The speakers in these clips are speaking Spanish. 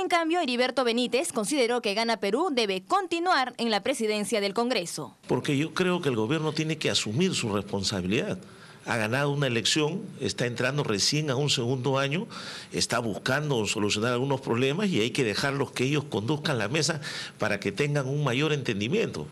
En cambio, Heriberto Benítez consideró que Gana Perú debe continuar en la presidencia del Congreso. Porque yo creo que el gobierno tiene que asumir su responsabilidad. Ha ganado una elección, está entrando recién a un segundo año, está buscando solucionar algunos problemas y hay que dejarlos que ellos conduzcan la mesa para que tengan un mayor entendimiento.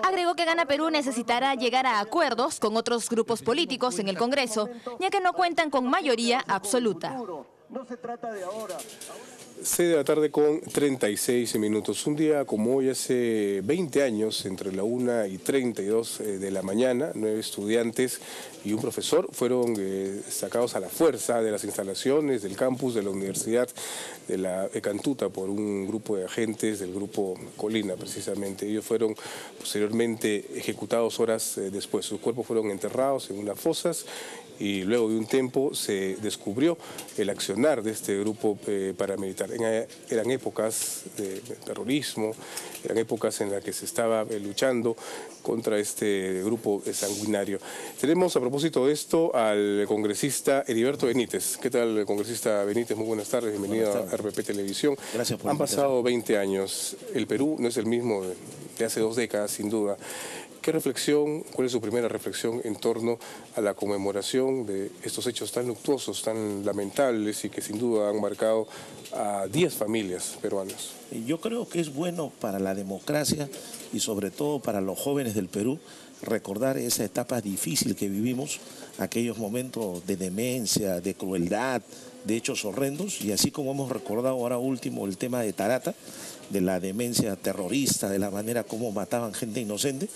Agregó que Gana Perú necesitará llegar a acuerdos con otros grupos políticos en el Congreso, ya que no cuentan con mayoría absoluta. No se trata de ahora. 6 de la tarde con 36 minutos. Un día como hoy, hace 20 años, entre la 1:32 de la mañana, 9 estudiantes y un profesor fueron sacados a la fuerza de las instalaciones del campus de la Universidad de la Cantuta por un grupo de agentes del grupo Colina, precisamente. Ellos fueron posteriormente ejecutados horas después. Sus cuerpos fueron enterrados en unas fosas y luego de un tiempo se descubrió el accionar de este grupo paramilitar. Eran épocas de terrorismo, eran épocas en las que se estaba luchando contra este grupo sanguinario. Tenemos a propósito de esto al congresista Heriberto Benítez. ¿Qué tal, congresista Benítez? Muy buenas tardes, bienvenido a RPP Televisión. Gracias por Han pasado 20 años, el Perú no es el mismo de hace 2 décadas, sin duda. ¿Qué reflexión, cuál es su primera reflexión en torno a la conmemoración de estos hechos tan luctuosos, tan lamentables y que sin duda han marcado a 10 familias peruanas? Yo creo que es bueno para la democracia y sobre todo para los jóvenes del Perú recordar esa etapa difícil que vivimos, aquellos momentos de demencia, de crueldad, de hechos horrendos, y así como hemos recordado ahora último el tema de Tarata, de la demencia terrorista, de la manera como mataban gente inocente,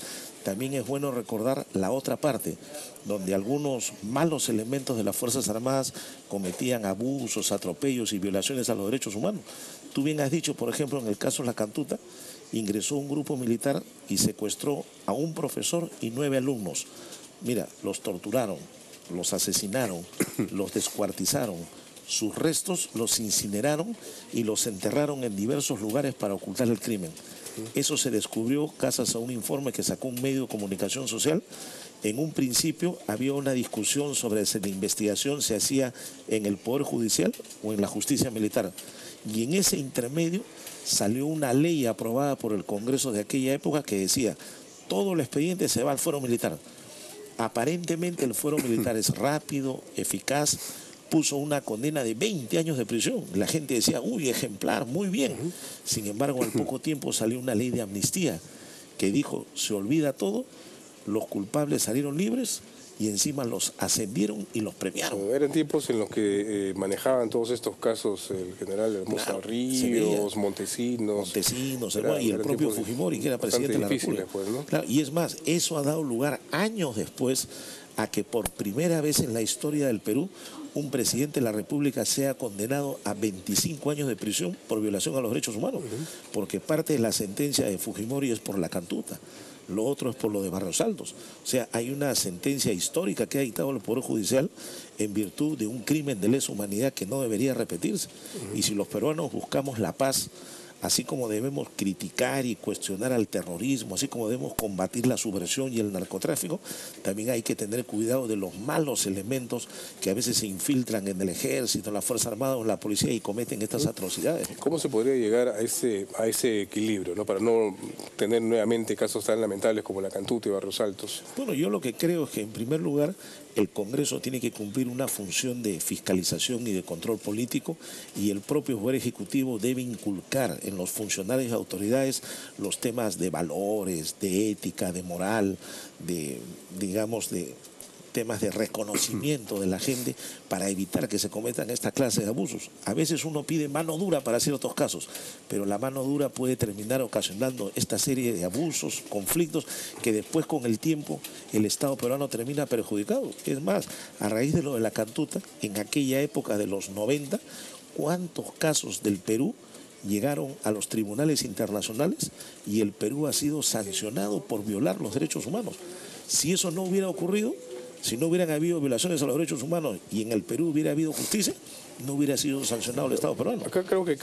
también es bueno recordar la otra parte, donde algunos malos elementos de las Fuerzas Armadas cometían abusos, atropellos y violaciones a los derechos humanos. Tú bien has dicho, por ejemplo, en el caso de La Cantuta, ingresó un grupo militar y secuestró a un profesor y 9 alumnos. Mira, los torturaron, los asesinaron, los descuartizaron, sus restos los incineraron y los enterraron en diversos lugares para ocultar el crimen. Eso se descubrió gracias a un informe que sacó un medio de comunicación social. En un principio había una discusión sobre si la investigación se hacía en el Poder Judicial o en la Justicia Militar. Y en ese intermedio salió una ley aprobada por el Congreso de aquella época que decía: todo el expediente se va al fuero militar. Aparentemente el fuero militar es rápido, eficaz, puso una condena de 20 años de prisión. La gente decía, uy, ejemplar, muy bien. Sin embargo, al poco tiempo salió una ley de amnistía que dijo, se olvida todo, los culpables salieron libres y encima los ascendieron y los premiaron. Eran tiempos en los que manejaban todos estos casos el general Hermosa Ríos, Montesinos, y el propio Fujimori, que era presidente de la República. Pues, ¿no? Claro, y es más, eso ha dado lugar años después a que por primera vez en la historia del Perú un presidente de la República sea condenado a 25 años de prisión por violación a los derechos humanos, porque parte de la sentencia de Fujimori es por La Cantuta, lo otro es por lo de Barrios Altos. O sea, hay una sentencia histórica que ha dictado el Poder Judicial en virtud de un crimen de lesa humanidad que no debería repetirse. Y si los peruanos buscamos la paz, así como debemos criticar y cuestionar al terrorismo, así como debemos combatir la subversión y el narcotráfico, también hay que tener cuidado de los malos elementos que a veces se infiltran en el ejército, en la Fuerza Armada o en la policía y cometen estas atrocidades. ¿Cómo se podría llegar a ese equilibrio, ¿no? Para no tener nuevamente casos tan lamentables como La Cantuta y Barrios Altos? Bueno, yo lo que creo es que en primer lugar el Congreso tiene que cumplir una función de fiscalización y de control político, y el propio Poder Ejecutivo debe inculcar en los funcionarios y autoridades los temas de valores, de ética, de moral, de temas de reconocimiento de la gente para evitar que se cometan esta clase de abusos. A veces uno pide mano dura para ciertos casos, pero la mano dura puede terminar ocasionando esta serie de abusos, conflictos, que después con el tiempo el Estado peruano termina perjudicado. Es más, a raíz de lo de La Cantuta, en aquella época de los 90, ¿cuántos casos del Perú llegaron a los tribunales internacionales y el Perú ha sido sancionado por violar los derechos humanos? Si eso no hubiera ocurrido, Si no hubieran habido violaciones a los derechos humanos y en el Perú hubiera habido justicia, no hubiera sido sancionado el Estado peruano. Acá creo que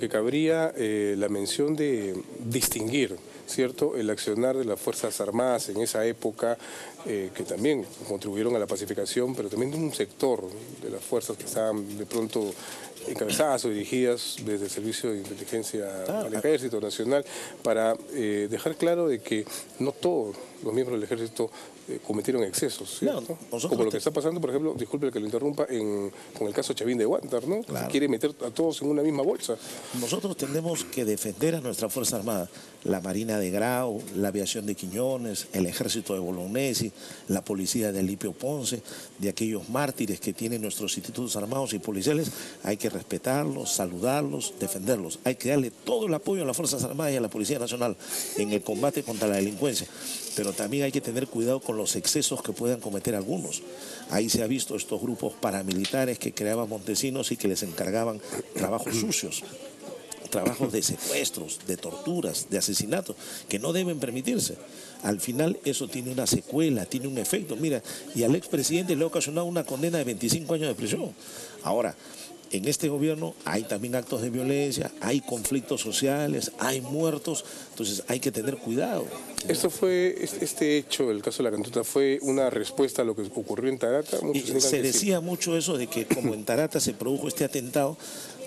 cabría la mención de distinguir, ¿cierto?, el accionar de las Fuerzas Armadas en esa época, que también contribuyeron a la pacificación, pero también de un sector de las fuerzas que estaban de pronto encabezadas o dirigidas desde el Servicio de Inteligencia al Ejército Nacional, para dejar claro de que no todos los miembros del Ejército cometieron excesos, ¿cierto? Como lo que está pasando, por ejemplo, disculpe que lo interrumpa, con el caso Chavín de Huántar, ¿no? Claro. Se quiere meter a todos en una misma bolsa. Nosotros tenemos que defender a nuestra Fuerza Armada, la Marina de Grau, la Aviación de Quiñones, el Ejército de Bolognesi, la Policía de Alipio Ponce, de aquellos mártires que tienen nuestros institutos armados y policiales. Hay que respetarlos, saludarlos, defenderlos. Hay que darle todo el apoyo a las Fuerzas Armadas y a la Policía Nacional en el combate contra la delincuencia. Pero también hay que tener cuidado con los excesos que puedan cometer algunos. Ahí se ha visto estos grupos paramilitares que creaban montesinos y que les encargaban trabajos sucios, trabajos de secuestros, de torturas, de asesinatos, que no deben permitirse. Al final eso tiene una secuela, tiene un efecto. Mira, y al expresidente le ha ocasionado una condena de 25 años de prisión. Ahora, en este gobierno hay también actos de violencia, hay conflictos sociales, hay muertos, entonces hay que tener cuidado. Este hecho, el caso de la Cantuta, ¿fue una respuesta a lo que ocurrió en Tarata? Se decía mucho eso de que como en Tarata se produjo este atentado,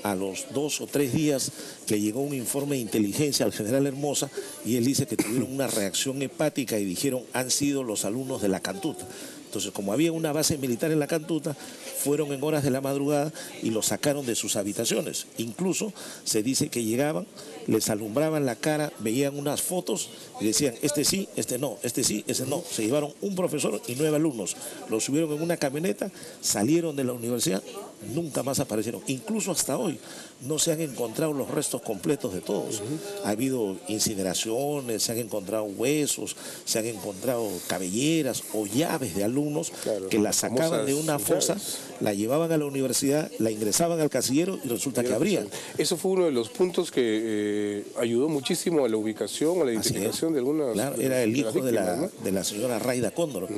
a los 2 o 3 días le llegó un informe de inteligencia al general Hermosa y él dice que tuvieron una reacción hepática y dijeron han sido los alumnos de la Cantuta. Entonces, como había una base militar en la Cantuta, fueron en horas de la madrugada y los sacaron de sus habitaciones. Incluso se dice que llegaban, les alumbraban la cara, veían unas fotos y decían, este sí, este no, este sí, este no. Se llevaron un profesor y 9 alumnos. Los subieron en una camioneta, salieron de la universidad, nunca más aparecieron. Incluso hasta hoy no se han encontrado los restos completos de todos. Ha habido incineraciones, se han encontrado huesos, se han encontrado cabelleras o llaves de alumnos que la sacaban de una fosa, la llevaban a la universidad, la ingresaban al casillero y resulta que abrían. Eso fue uno de los puntos que ayudó muchísimo a la ubicación, a la identificación de algunas... Claro, era el hijo de la señora Rayda Cóndoro,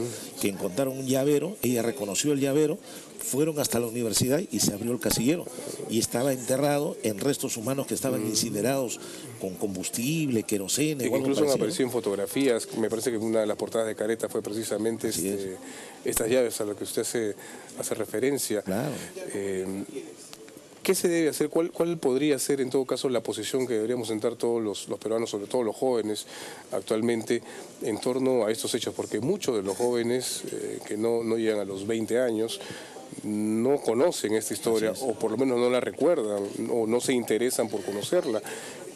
que encontraron un llavero, ella reconoció el llavero, fueron hasta la universidad y se abrió el casillero y estaba enterrado en restos humanos que estaban incinerados con combustible, querosene. Incluso apareció en fotografías, me parece que una de las portadas de Careta fue precisamente estas llaves a las que usted hace referencia. Claro. ¿Qué se debe hacer? ¿Cuál podría ser en todo caso la posición que deberíamos sentar todos los peruanos, sobre todo los jóvenes actualmente, en torno a estos hechos? Porque muchos de los jóvenes que no llegan a los 20 años no conocen esta historia o por lo menos no la recuerdan o no se interesan por conocerla.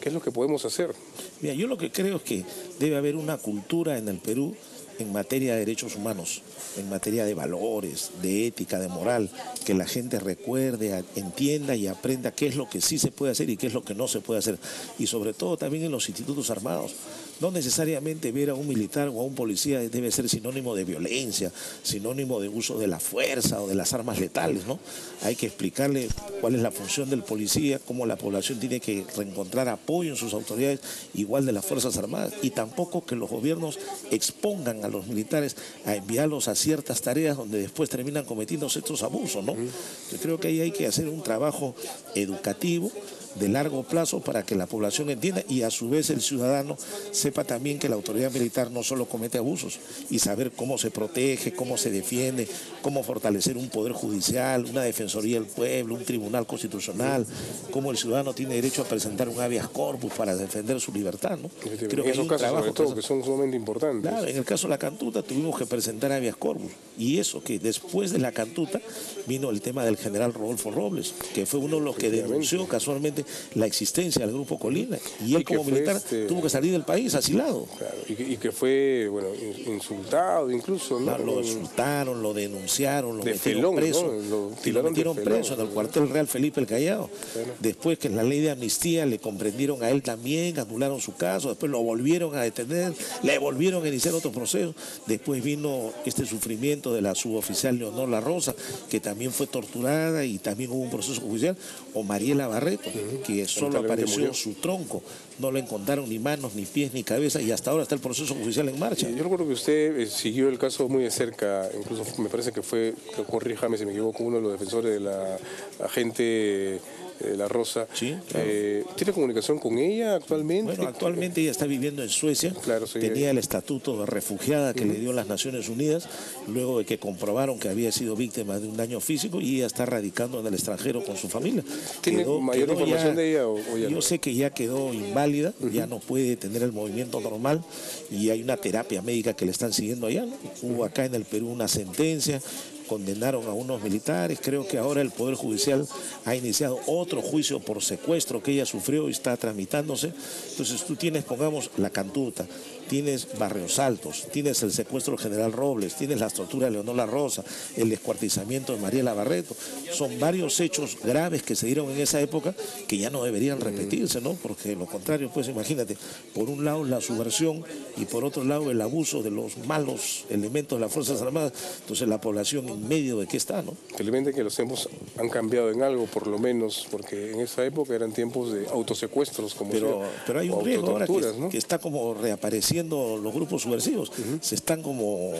¿Qué es lo que podemos hacer? Mira, yo lo que creo es que debe haber una cultura en el Perú en materia de derechos humanos, en materia de valores, de ética, de moral, que la gente recuerde, entienda y aprenda qué es lo que sí se puede hacer y qué es lo que no se puede hacer. Y sobre todo también en los institutos armados. No necesariamente ver a un militar o a un policía debe ser sinónimo de violencia, sinónimo de uso de la fuerza o de las armas letales, ¿no? Hay que explicarle cuál es la función del policía, cómo la población tiene que reencontrar apoyo en sus autoridades, igual de las Fuerzas Armadas, y tampoco que los gobiernos expongan a los militares a enviarlos a ciertas tareas donde después terminan cometiendo estos abusos, ¿no? Yo creo que ahí hay que hacer un trabajo educativo de largo plazo para que la población entienda y a su vez el ciudadano sepa también que la autoridad militar no solo comete abusos y saber cómo se protege, cómo se defiende, cómo fortalecer un poder judicial, una defensoría del pueblo, un tribunal constitucional, cómo el ciudadano tiene derecho a presentar un habeas corpus para defender su libertad, ¿no? Creo que hay un trabajo sobre todo que son sumamente importantes. Claro, en el caso de la Cantuta tuvimos que presentar habeas corpus y eso que después de la Cantuta vino el tema del general Rodolfo Robles, que fue uno de los que denunció casualmente la existencia del Grupo Colina y él como militar tuvo que salir del país asilado. Claro, y que fue, bueno, insultado incluso, ¿no? Claro, lo insultaron, lo denunciaron, lo metieron preso, ¿no? Lo metieron preso en el cuartel Real Felipe el Callao. Claro. Después que en la ley de amnistía le comprendieron a él también, anularon su caso, después lo volvieron a detener, le volvieron a iniciar otro proceso. Después vino este sufrimiento de la suboficial Leonor La Rosa, que también fue torturada y también hubo un proceso judicial, o Mariela Barreto, que solo Lamentablemente apareció murió. su tronco. No le encontraron ni manos, ni pies, ni cabeza, y hasta ahora está el proceso judicial en marcha. Yo recuerdo que usted siguió el caso muy de cerca, incluso me parece que fue, corríjame si me equivoco, uno de los defensores de la agente La Rosa. Sí, claro. ¿Tiene comunicación con ella actualmente? Bueno, actualmente ella está viviendo en Suecia. Claro, sí. Tenía el estatuto de refugiada que le dio las Naciones Unidas, luego de que comprobaron que había sido víctima de un daño físico, y ella está radicando en el extranjero con su familia. ¿Tiene mayor información de ella o ya Yo no? sé que ya quedó inválida, ya no puede tener el movimiento normal, y hay una terapia médica que le están siguiendo allá, ¿no? Hubo acá en el Perú una sentencia, condenaron a unos militares. Creo que ahora el Poder Judicial ha iniciado otro juicio por secuestro que ella sufrió y está tramitándose. Entonces tú tienes, pongamos, la Cantuta, tienes Barrios Altos, tienes el secuestro del general Robles, tienes la tortura de Leonor La Rosa, el descuartizamiento de Mariela Barreto. Son varios hechos graves que se dieron en esa época que ya no deberían repetirse, ¿no? Porque lo contrario, pues imagínate, por un lado la subversión y por otro lado el abuso de los malos elementos de las Fuerzas Armadas. Entonces la población en medio de qué está, ¿no? Felizmente que los tiempos han cambiado en algo, por lo menos, porque en esa época eran tiempos de autosecuestros, como Pero hay un riesgo ahora ¿no? que está como reapareciendo los grupos subversivos. Se están como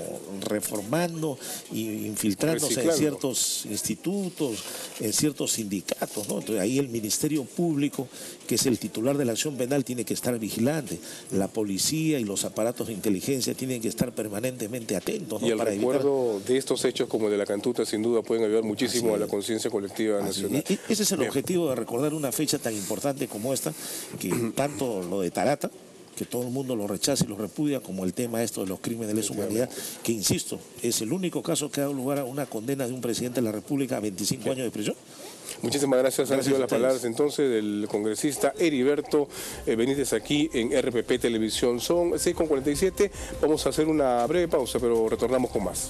reformando e infiltrándose Reciclando. en ciertos institutos, en ciertos sindicatos, ¿no? Entonces ahí el Ministerio Público, que es el titular de la acción penal, tiene que estar vigilante. La policía y los aparatos de inteligencia tienen que estar permanentemente atentos, ¿no? Y el Para recuerdo de estos hechos como el de la Cantuta sin duda pueden ayudar muchísimo Así a la es. conciencia colectiva nacional. Ese es el Bien. objetivo, de recordar una fecha tan importante como esta, que tanto lo de Tarata, que todo el mundo lo rechaza y lo repudia, como el tema esto de los crímenes de lesa humanidad, que insisto, es el único caso que ha dado lugar a una condena de un presidente de la República a 25 años de prisión. Muchísimas gracias. Han Gracias sido a las ustedes. palabras entonces del congresista Heriberto Benítez aquí en RPP Televisión. Son 6:47. Vamos a hacer una breve pausa, pero retornamos con más.